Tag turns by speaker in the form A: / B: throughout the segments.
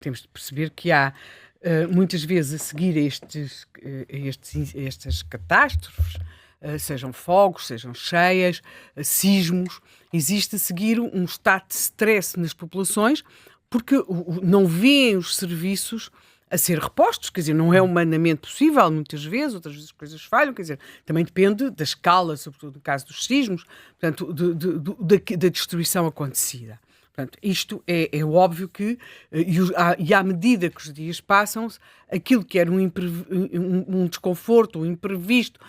A: temos de perceber que há, muitas vezes, a seguir estas catástrofes, sejam fogos, sejam cheias, sismos, existe a seguir um estado de stress nas populações, porque não vêem os serviços a ser repostos, quer dizer, não é humanamente possível, muitas vezes, outras vezes as coisas falham, quer dizer, também depende da escala, sobretudo no caso dos sismos, portanto, da destruição acontecida. Portanto, isto é óbvio que, e à medida que os dias passam, aquilo que era um desconforto, um imprevisto,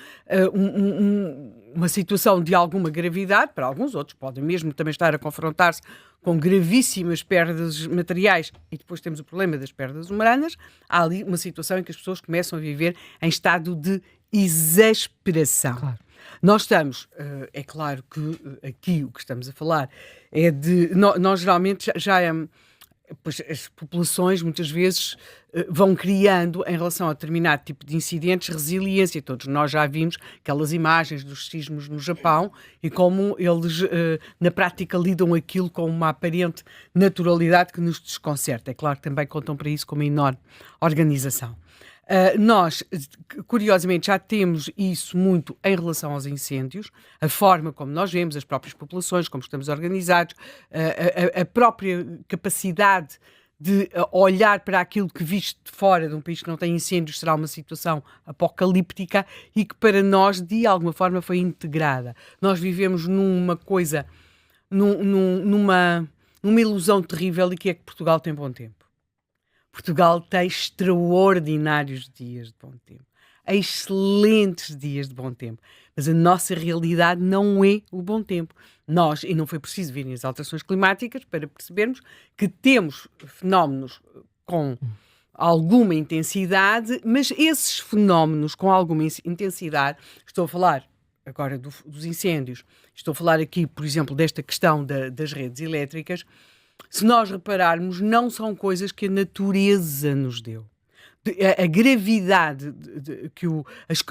A: uma situação de alguma gravidade, para alguns outros podem mesmo também estar a confrontar-se com gravíssimas perdas materiais, e depois temos o problema das perdas humanas, há ali uma situação em que as pessoas começam a viver em estado de exasperação. Claro. Nós estamos, é claro que aqui o que estamos a falar é de... Nós geralmente pois as populações muitas vezes vão criando, em relação a determinado tipo de incidentes, resiliência. Todos nós já vimos aquelas imagens dos sismos no Japão e como eles, na prática, lidam aquilo com uma aparente naturalidade que nos desconcerta. É claro que também contam para isso com uma enorme organização. Nós, curiosamente, já temos isso muito em relação aos incêndios, a forma como nós vemos, as próprias populações, como estamos organizados, a própria capacidade de olhar para aquilo que visto de fora de um país que não tem incêndios será uma situação apocalíptica e que para nós, de alguma forma, foi integrada. Nós vivemos numa coisa, numa ilusão terrível, e que é que Portugal tem bom tempo. Portugal tem extraordinários dias de bom tempo, excelentes dias de bom tempo, mas a nossa realidade não é o bom tempo. Nós, e não foi preciso virem as alterações climáticas para percebermos que temos fenómenos com alguma intensidade, mas esses fenómenos com alguma intensidade, estou a falar agora dos incêndios, estou a falar aqui, por exemplo, desta questão das redes elétricas. Se nós repararmos, não são coisas que a natureza nos deu. A gravidade,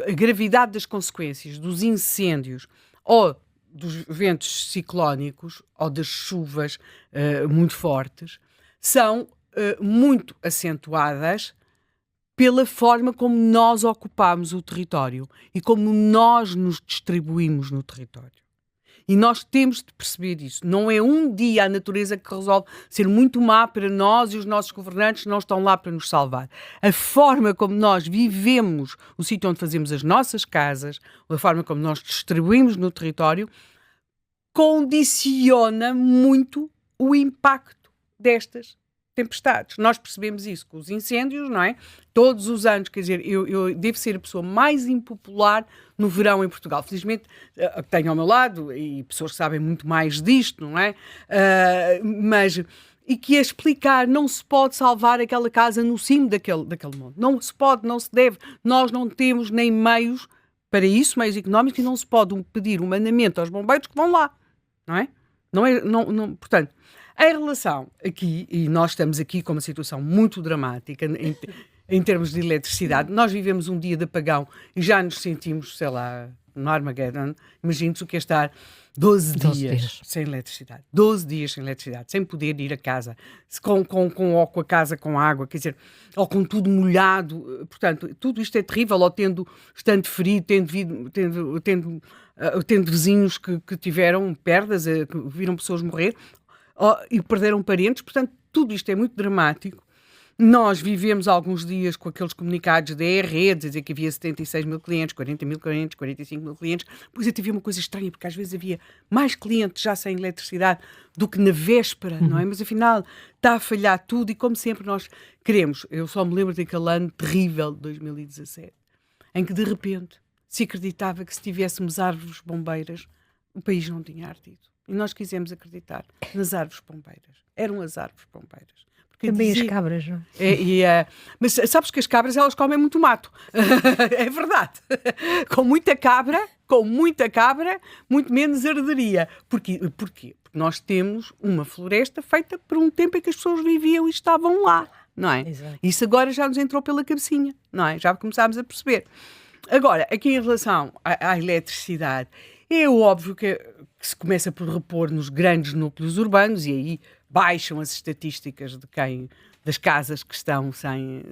A: a gravidade das consequências dos incêndios ou dos ventos ciclónicos ou das chuvas muito fortes são muito acentuadas pela forma como nós ocupamos o território e como nós nos distribuímos no território. E nós temos de perceber isso. Não é um dia a natureza que resolve ser muito má para nós, e os nossos governantes não estão lá para nos salvar. A forma como nós vivemos o sítio onde fazemos as nossas casas, a forma como nós distribuímos no território, condiciona muito o impacto destas tempestades. Nós percebemos isso com os incêndios, não é? Todos os anos, quer dizer, eu devo ser a pessoa mais impopular no verão em Portugal. Felizmente tenho ao meu lado e pessoas que sabem muito mais disto, não é? E que a explicar, não se pode salvar aquela casa no cimo daquele monte. Não se pode, não se deve. Nós não temos nem meios para isso, meios económicos, e não se pode pedir humanamente aos bombeiros que vão lá, não é? Portanto, em relação aqui, e nós estamos aqui com uma situação muito dramática em termos de eletricidade, nós vivemos um dia de apagão e já nos sentimos, sei lá, no Armageddon. Imagine-se o que é estar 12 dias sem eletricidade. 12 dias sem eletricidade, sem poder ir a casa, ou com a casa com água, quer dizer, ou com tudo molhado. Portanto, tudo isto é terrível, ou estando ferido, tendo vizinhos que tiveram perdas, que viram pessoas morrer, e perderam parentes. Portanto, tudo isto é muito dramático. Nós vivemos alguns dias com aqueles comunicados da redes, a dizer que havia 76 mil clientes, 40 mil clientes, 45 mil clientes. Pois eu tive uma coisa estranha, porque às vezes havia mais clientes já sem eletricidade do que na véspera, não é? Mas afinal está a falhar tudo, e como sempre nós queremos. Eu só me lembro daquele ano terrível de 2017, em que de repente se acreditava que se tivéssemos árvores bombeiras, o país não tinha ardido. E nós quisemos acreditar nas árvores bombeiras. Eram as árvores bombeiras.
B: Também as cabras, não é?
A: Mas sabes que as cabras, elas comem muito mato. É verdade. Com muita cabra, muito menos arderia. Porquê? Porque nós temos uma floresta feita por um tempo em que as pessoas viviam e estavam lá, não é?
B: Exato.
A: Isso agora já nos entrou pela cabecinha, não é? Já começámos a perceber. Agora, aqui em relação à eletricidade, é óbvio que se começa por repor nos grandes núcleos urbanos, e aí baixam as estatísticas de quem das casas que estão sem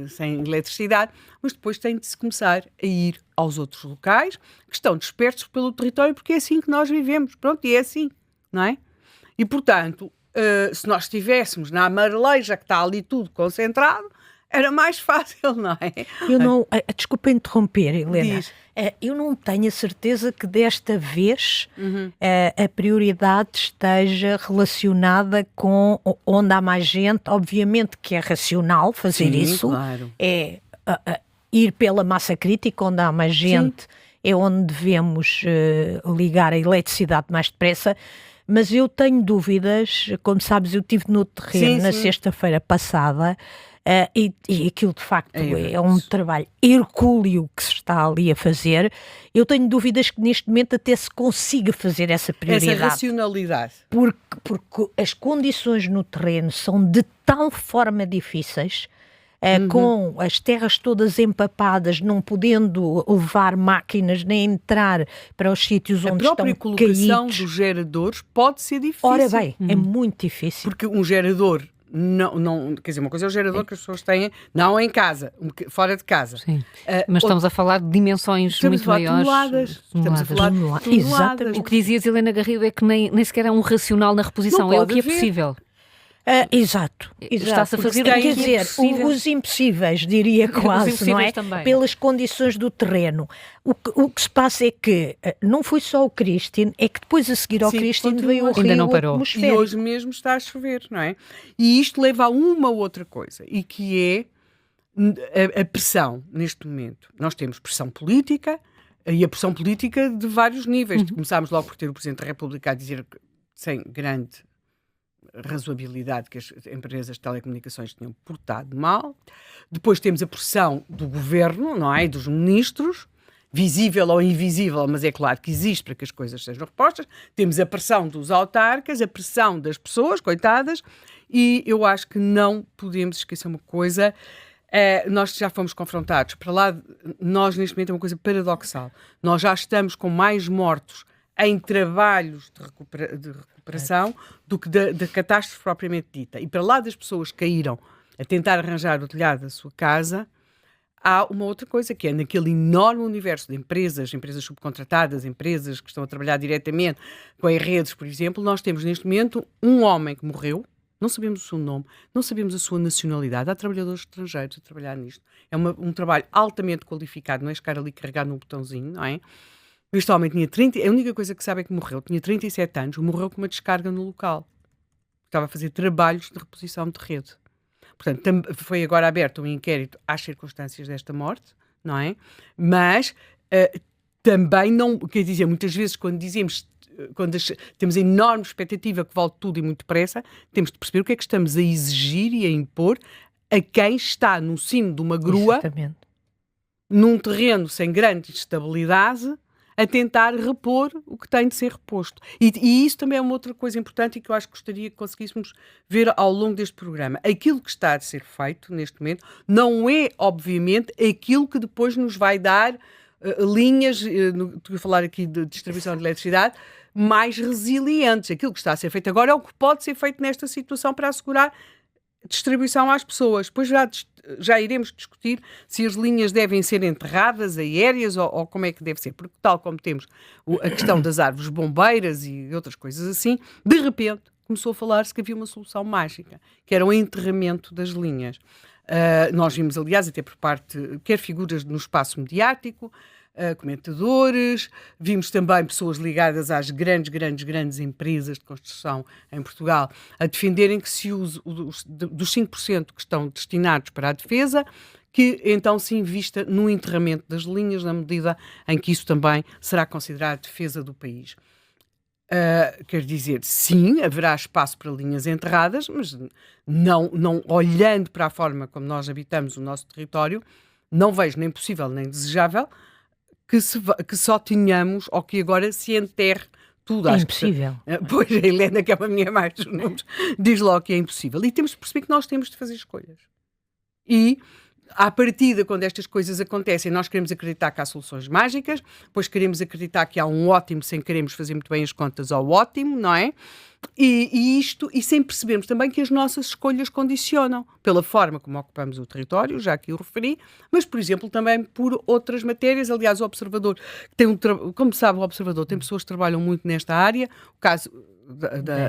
A: eletricidade, mas depois tem de se começar a ir aos outros locais que estão dispersos pelo território, porque é assim que nós vivemos. Pronto, e é assim, não é? E, portanto, se nós estivéssemos na Amareleja, que está ali tudo concentrado, era mais fácil, não é?
B: Eu não... Desculpa interromper, Helena. Eu não tenho a certeza que desta vez a prioridade esteja relacionada com onde há mais gente. Obviamente que é racional fazer isso.
A: Claro.
B: É ir pela massa crítica, onde há mais gente, é onde devemos ligar a eletricidade mais depressa. Mas eu tenho dúvidas, como sabes, eu estive no terreno na sexta-feira passada, e aquilo de facto é um trabalho hercúleo que se está ali a fazer. Eu tenho dúvidas que neste momento até se consiga fazer essa prioridade.
A: Essa racionalidade.
B: Porque as condições no terreno são de tal forma difíceis, com as terras todas empapadas, não podendo levar máquinas nem entrar para os sítios onde estão caídos.
A: A própria colocação dos geradores pode ser difícil.
B: Ora bem, é muito difícil.
A: Porque um gerador, não, quer dizer, uma coisa é o gerador que as pessoas têm, não em casa, fora de casa.
C: Sim. Mas estamos a falar de dimensões muito maiores.
A: Estamos a falar de toneladas.
B: Exatamente.
C: O que dizias, Helena Garrido, é que nem sequer é um racional na reposição, é o que é possível.
B: Exato.
C: Está-se a fazer
B: quer dizer, os impossíveis, diria quase, não é?
C: Também.
B: Pelas condições do terreno. O que se passa é que não foi só o Christian, é que depois a seguir ao Christian veio o
C: ainda
B: rio
C: não parou.
B: atmosférico.
A: E hoje mesmo está a chover, não é? E isto leva a uma outra coisa, e que é a pressão, neste momento. Nós temos pressão política, e a pressão política de vários níveis. Começámos logo por ter o Presidente da República a dizer, sem grande razoabilidade, que as empresas de telecomunicações tinham portado mal. Depois temos a pressão do governo, não é? E dos ministros, visível ou invisível, mas é claro que existe para que as coisas sejam repostas. Temos a pressão dos autarcas, a pressão das pessoas, coitadas, e eu acho que não podemos esquecer uma coisa. Nós já fomos confrontados, para lá, nós neste momento é uma coisa paradoxal. Nós já estamos com mais mortos em trabalhos de recuperação do que da catástrofe propriamente dita. E para lá das pessoas que caíram a tentar arranjar o telhado da sua casa, há uma outra coisa, que é naquele enorme universo de empresas subcontratadas, empresas que estão a trabalhar diretamente com as redes, por exemplo, nós temos neste momento um homem que morreu, não sabemos o seu nome, não sabemos a sua nacionalidade, há trabalhadores estrangeiros a trabalhar nisto. É um trabalho altamente qualificado, não é chegar ali carregar num botãozinho, não é? Este homem tinha a única coisa que sabe é que morreu, tinha 37 anos, morreu com uma descarga no local. Estava a fazer trabalhos de reposição de rede. Portanto, foi agora aberto um inquérito às circunstâncias desta morte, não é? Mas também não, quer dizer, muitas vezes quando temos a enorme expectativa que vale tudo e muito depressa, temos de perceber o que é que estamos a exigir e a impor a quem está no cimo de uma grua,
B: exatamente,
A: num terreno sem grande estabilidade, a tentar repor o que tem de ser reposto. E isso também é uma outra coisa importante e que eu acho que gostaria que conseguíssemos ver ao longo deste programa. Aquilo que está a ser feito neste momento não é, obviamente, aquilo que depois nos vai dar linhas, estou a falar aqui de distribuição de eletricidade, mais resilientes. Aquilo que está a ser feito agora é o que pode ser feito nesta situação para assegurar distribuição às pessoas. Depois já iremos discutir se as linhas devem ser enterradas, aéreas, ou como é que deve ser. Porque tal como temos a questão das árvores bombeiras e outras coisas assim, de repente começou a falar-se que havia uma solução mágica, que era o enterramento das linhas. Nós vimos, aliás, até por parte, quer figuras no espaço mediático, comentadores, vimos também pessoas ligadas às grandes empresas de construção em Portugal a defenderem que se use dos 5% que estão destinados para a defesa, que então se invista no enterramento das linhas, na medida em que isso também será considerado defesa do país. Quer dizer, sim, haverá espaço para linhas enterradas, mas não olhando para a forma como nós habitamos o nosso território, não vejo nem possível nem desejável que só tenhamos, ou que agora se enterre tudo.
B: É impossível.
A: Pois, a Helena, que é uma mulher mais dos números, diz logo que é impossível. E temos de perceber que nós temos de fazer escolhas. E À partida, quando estas coisas acontecem, nós queremos acreditar que há soluções mágicas, depois queremos acreditar que há um ótimo sem queremos fazer muito bem as contas ao ótimo, não é? E sem percebermos também que as nossas escolhas condicionam pela forma como ocupamos o território, já aqui o referi, mas, por exemplo, também por outras matérias. Aliás, o Observador tem como sabe, o Observador tem pessoas que trabalham muito nesta área. O caso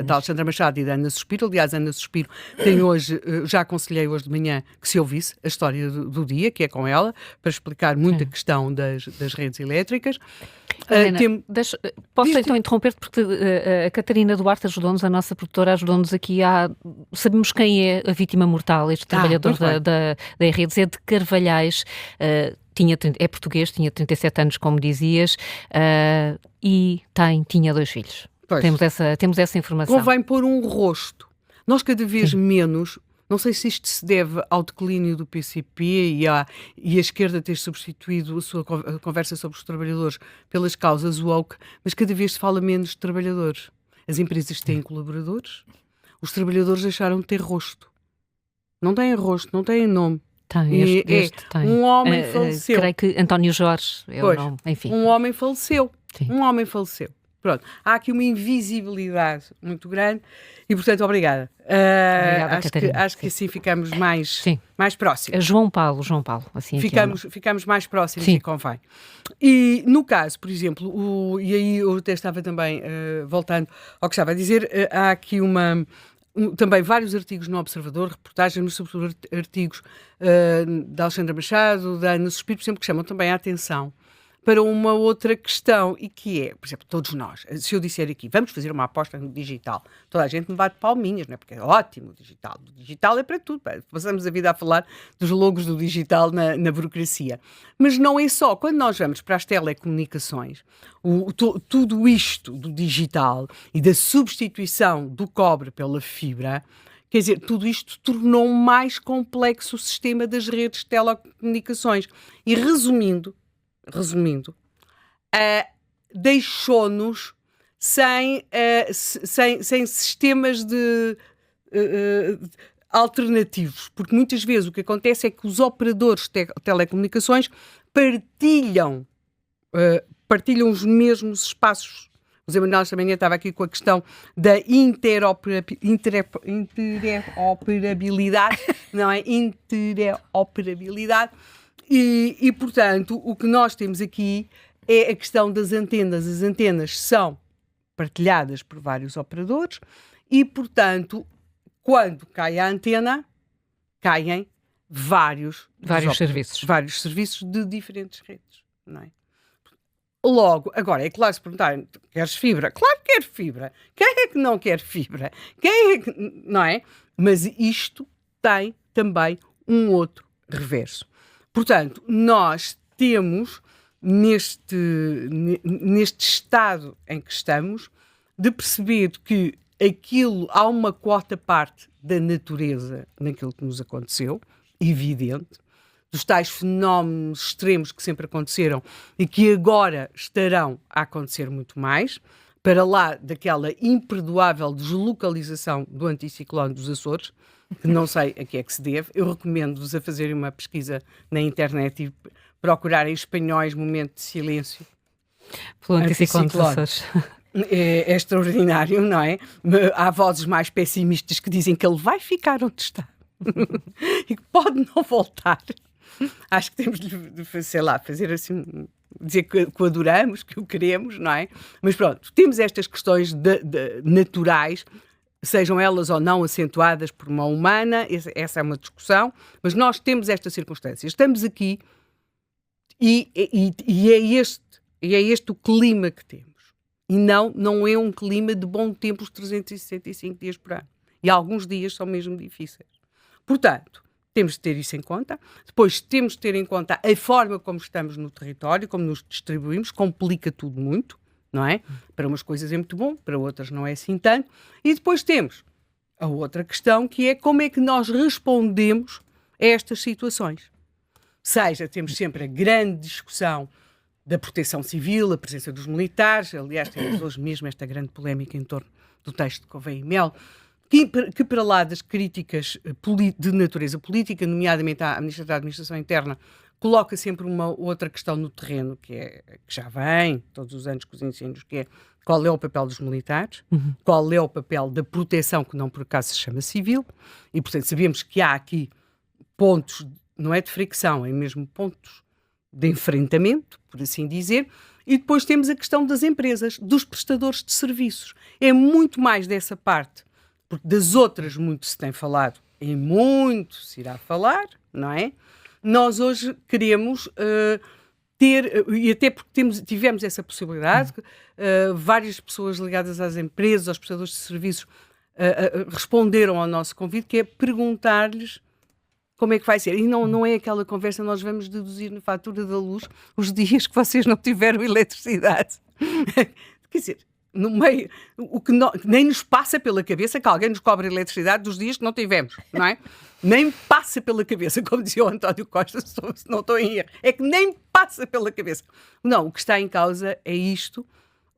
A: da Alexandra Machado e da Ana Suspiro. Aliás, a Ana Suspiro tem hoje, já aconselhei hoje de manhã que se ouvisse a história do dia, que é com ela, para explicar muito a questão das redes elétricas.
C: Helena, posso então interromper-te, porque a Catarina Duarte ajudou-nos, a nossa produtora ajudou-nos aqui sabemos quem é a vítima mortal, este trabalhador da Redes, é de Carvalhais, é português, tinha 37 anos, como dizias, e tinha 2 filhos. Temos essa informação.
A: Convém pôr um rosto. Nós cada vez menos, não sei se isto se deve ao declínio do PCP e a esquerda ter substituído a sua conversa sobre os trabalhadores pelas causas woke, mas cada vez se fala menos de trabalhadores. As empresas têm colaboradores, os trabalhadores deixaram de ter rosto. Não têm rosto, não têm nome.
C: Tem.
A: Um homem faleceu.
C: Creio que António Jorge é o nome. Enfim.
A: Um homem faleceu.
C: Sim.
A: Um homem faleceu. Pronto, há aqui uma invisibilidade muito grande e, portanto, obrigada. Acho que assim ficamos mais próximos.
C: João Paulo, assim
A: ficamos mais próximos e convém. E no caso, por exemplo, e aí eu até estava também, voltando ao que estava a dizer, há aqui também vários artigos no Observador, reportagens, sobretudo artigos da Alexandra Machado, da Ana Suspiro, por exemplo, que chamam também a atenção para uma outra questão, e que é, por exemplo, todos nós, se eu disser aqui, vamos fazer uma aposta no digital, toda a gente me bate palminhas, não é? Porque é ótimo o digital. O digital é para tudo. Passamos a vida a falar dos logos do digital na burocracia. Mas não é só. Quando nós vamos para as telecomunicações, tudo isto do digital e da substituição do cobre pela fibra, quer dizer, tudo isto tornou mais complexo o sistema das redes de telecomunicações. E resumindo, deixou-nos sem sistemas alternativos, porque muitas vezes o que acontece é que os operadores de telecomunicações partilham os mesmos espaços. O Zé Manuel também estava aqui com a questão da interoperabilidade, não é? Interoperabilidade. E, portanto, o que nós temos aqui é a questão das antenas. As antenas são partilhadas por vários operadores e, portanto, quando cai a antena, caem vários serviços de diferentes redes, não é? Logo, agora, é claro, se perguntarem, queres fibra? Claro que quero fibra. Quem é que não quer fibra? Quem é que... Não é? Mas isto tem também um outro reverso. Portanto, nós temos, neste estado em que estamos, de perceber que há uma quarta parte da natureza naquilo que nos aconteceu, evidente, dos tais fenómenos extremos que sempre aconteceram e que agora estarão a acontecer muito mais, para lá daquela imperdoável deslocalização do anticiclone dos Açores, que não sei a que é que se deve. Eu recomendo-vos a fazerem uma pesquisa na internet e procurarem espanhóis momento de silêncio.
C: Pelo anticiclone dos Açores.
A: É extraordinário, não é? Há vozes mais pessimistas que dizem que ele vai ficar onde está e que pode não voltar. Acho que temos de fazer assim, dizer que o adoramos, que o queremos, não é? Mas pronto, temos estas questões naturais, sejam elas ou não acentuadas por uma humana, essa é uma discussão, mas nós temos esta circunstância. Estamos aqui e é este o clima que temos. E não é um clima de bom tempo os 365 dias por ano. E alguns dias são mesmo difíceis. Portanto, temos de ter isso em conta. Depois temos de ter em conta a forma como estamos no território, como nos distribuímos, complica tudo muito, não é? Para umas coisas é muito bom, para outras não é assim tanto. E depois temos a outra questão, que é como é que nós respondemos a estas situações. Seja, temos sempre a grande discussão da proteção civil, a presença dos militares. Aliás, temos hoje mesmo esta grande polémica em torno do texto de Gouveia e Mel, que para lá das críticas de natureza política, nomeadamente à Ministra da Administração Interna, coloca sempre uma outra questão no terreno, que já vem todos os anos com os incêndios, que é qual é o papel dos militares, qual é o papel da proteção, que não por acaso se chama civil, e portanto sabemos que há aqui pontos, não é de fricção, é mesmo pontos de enfrentamento, por assim dizer, e depois temos a questão das empresas, dos prestadores de serviços. É muito mais dessa parte, porque das outras muito se tem falado e muito se irá falar, não é? Nós hoje queremos ter, e até porque tivemos essa possibilidade, várias pessoas ligadas às empresas, aos prestadores de serviços, responderam ao nosso convite, que é perguntar-lhes como é que vai ser. E não é aquela conversa, nós vamos deduzir na fatura da luz os dias que vocês não tiveram eletricidade. Quer dizer, no meio, nem nos passa pela cabeça que alguém nos cobra eletricidade dos dias que não tivemos, não é? Nem passa pela cabeça, como dizia o António Costa, se não estou em erro. É que nem passa pela cabeça. Não, o que está em causa é isto,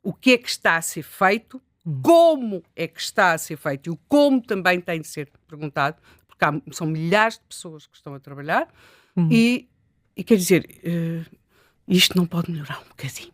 A: o que é que está a ser feito, como é que está a ser feito e o como também tem de ser perguntado, porque são milhares de pessoas que estão a trabalhar e quer dizer, isto não pode melhorar um bocadinho.